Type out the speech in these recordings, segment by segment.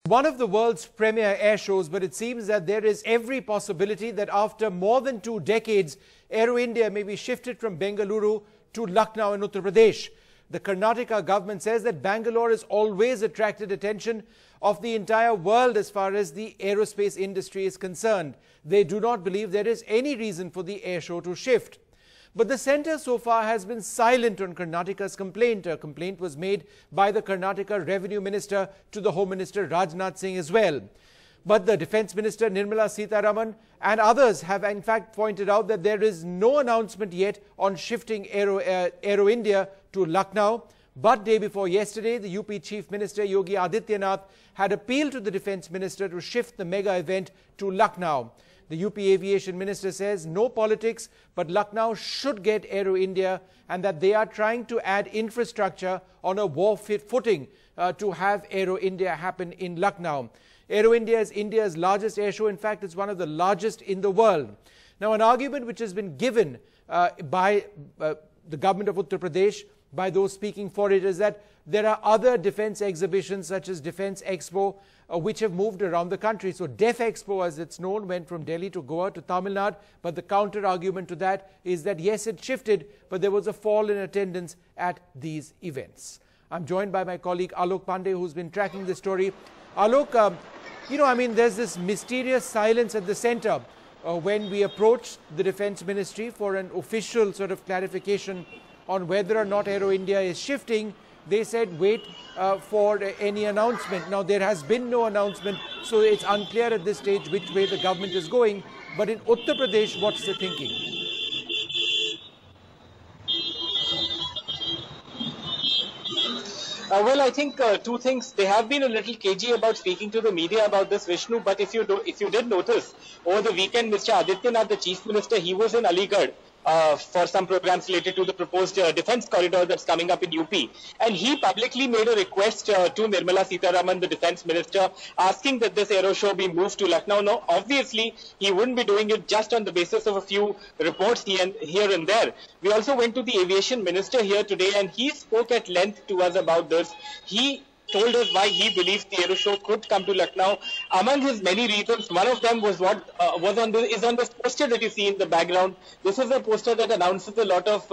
One of the world's premier air shows, but it seems that there is every possibility that after more than 2 decades, Aero India may be shifted from Bengaluru to Lucknow in Uttar Pradesh. The Karnataka government says that Bangalore has always attracted attention of the entire world as far as the aerospace industry is concerned. They do not believe there is any reason for the air show to shift. But the centre so far has been silent on Karnataka's complaint. A complaint was made by the Karnataka Revenue Minister to the Home Minister Rajnath Singh as well. But the Defence Minister Nirmala Sitharaman and others have in fact pointed out that there is no announcement yet on shifting Aero India to Lucknow. But day before yesterday, the UP Chief Minister Yogi Adityanath had appealed to the Defence Minister to shift the mega event to Lucknow. The UP Aviation Minister says no politics, but Lucknow should get Aero India and that they are trying to add infrastructure on a war-fit footing to have Aero India happen in Lucknow. Aero India is India's largest air show. In fact, it's one of the largest in the world. Now, an argument which has been given by the government of Uttar Pradesh, by those speaking for it, is that there are other defence exhibitions such as Defence Expo which have moved around the country. So Def Expo, as it's known, went from Delhi to Goa to Tamil Nadu. But the counter argument to that is that yes, it shifted, but there was a fall in attendance at these events. I'm joined by my colleague Alok Pandey, who's been tracking the story. Alok, there's this mysterious silence at the centre when we approached the Defence Ministry for an official sort of clarification on whether or not Aero India is shifting. They said wait for any announcement. Now, there has been no announcement, so it's unclear at this stage which way the government is going. But in Uttar Pradesh, what's the thinking? Well, I think two things. They have been a little cagey about speaking to the media about this, Vishnu. But if you did notice, over the weekend, Mr. Adityanath, the Chief Minister, he was in Aligarh for some programs related to the proposed defence corridor that's coming up in UP. And he publicly made a request to Nirmala Sitharaman, the Defence Minister, asking that this aero show be moved to Lucknow. Now, obviously, he wouldn't be doing it just on the basis of a few reports here and there. We also went to the Aviation Minister here today, and he spoke at length to us about this. He told us why he believes the aero show could come to Lucknow. Among his many reasons, one of them was what is on this poster that you see in the background. This is a poster that announces a lot of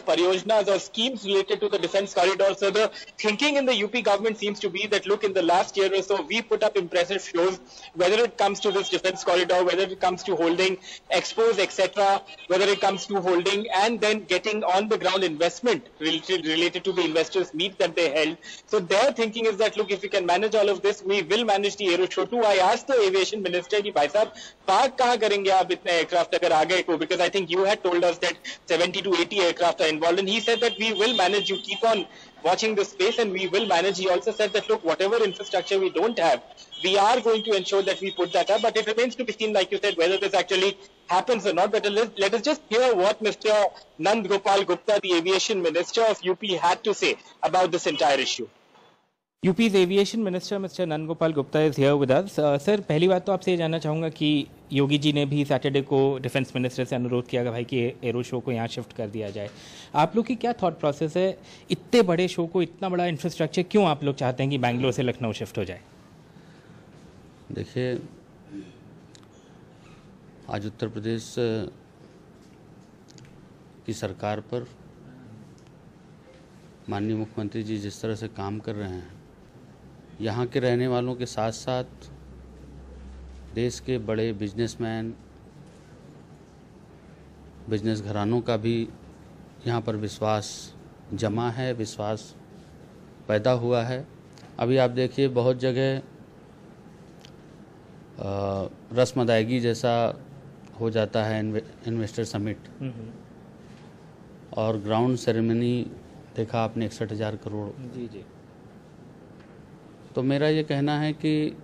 pariyojnas or schemes related to the defence corridor. So the thinking in the UP government seems to be that, look, in the last year or so, we put up impressive shows, whether it comes to this defence corridor, whether it comes to holding expos, etc., whether it comes to holding and then getting on the ground investment related to the investors meet that they held. So their thinking is that, look, if we can manage all of this, we will manage the aero show too. I asked the aviation minister, ki bhai sahab, park kahan karenge aap itne aircraft agar aa gaye ko? Because I think you had told us that 70 to 80 aircraft are involved, and he said that we will manage. You keep on watching the space and we will manage. He also said that, look, whatever infrastructure we don't have, we are going to ensure that we put that up, but it remains to be seen, like you said, whether this actually happens or not. But let us just hear what Mr. Nand Gopal Gupta, the Aviation Minister of UP, had to say about this entire issue. UP's Aviation Minister, Mr. Nand Gopal Gupta, is here with us. Sir, पहली बात तो आपसे ये जानना चाहूँगा कि योगी जी ने भी सैटरडे को डिफेंस मिनिस्टर से अनुरोध किया भाई कि एरो शो को यहाँ शिफ्ट कर दिया जाए. आप लोग की क्या थॉट प्रोसेस है? इतने बड़े शो को, इतना बड़ा इंफ्रास्ट्रक्चर क्यों आप लोग चाहते हैं कि बैंगलोर से लखनऊ शिफ्ट हो जाए? देखिए, आज उत्तर प्रदेश की सरकार पर माननीय मुख्यमंत्री जी जिस तरह से काम कर रहे हैं, यहाँ के रहने वालों के साथ साथ देश के बड़े बिजनेसमैन, बिजनेस घरानों का भी यहाँ पर विश्वास जमा है, विश्वास पैदा हुआ है. अभी आप देखिए, बहुत जगह रस्म अदायगी जैसा हो जाता है इन्वेस्टर समिट, और ग्राउंड सेरेमनी देखा आपने 61,000 करोड़. जी. तो मेरा ये कहना है कि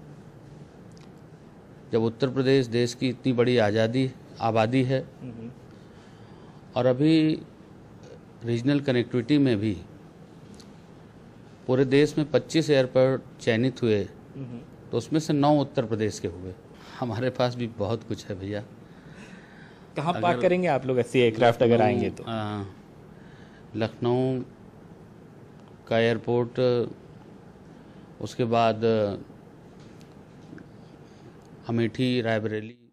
जब उत्तर प्रदेश देश की इतनी बड़ी आबादी है और अभी रीजनल कनेक्टिविटी में भी पूरे देश में 25 एयरपोर्ट चयनित हुए, तो उसमें से 9 उत्तर प्रदेश के हुए. हमारे पास भी बहुत कुछ है भैया. कहाँ पार्क करेंगे आप लोग 80 एयरक्राफ्ट अगर आएंगे तो? लखनऊ का एयरपोर्ट, उसके बाद अमेठी, रायबरेली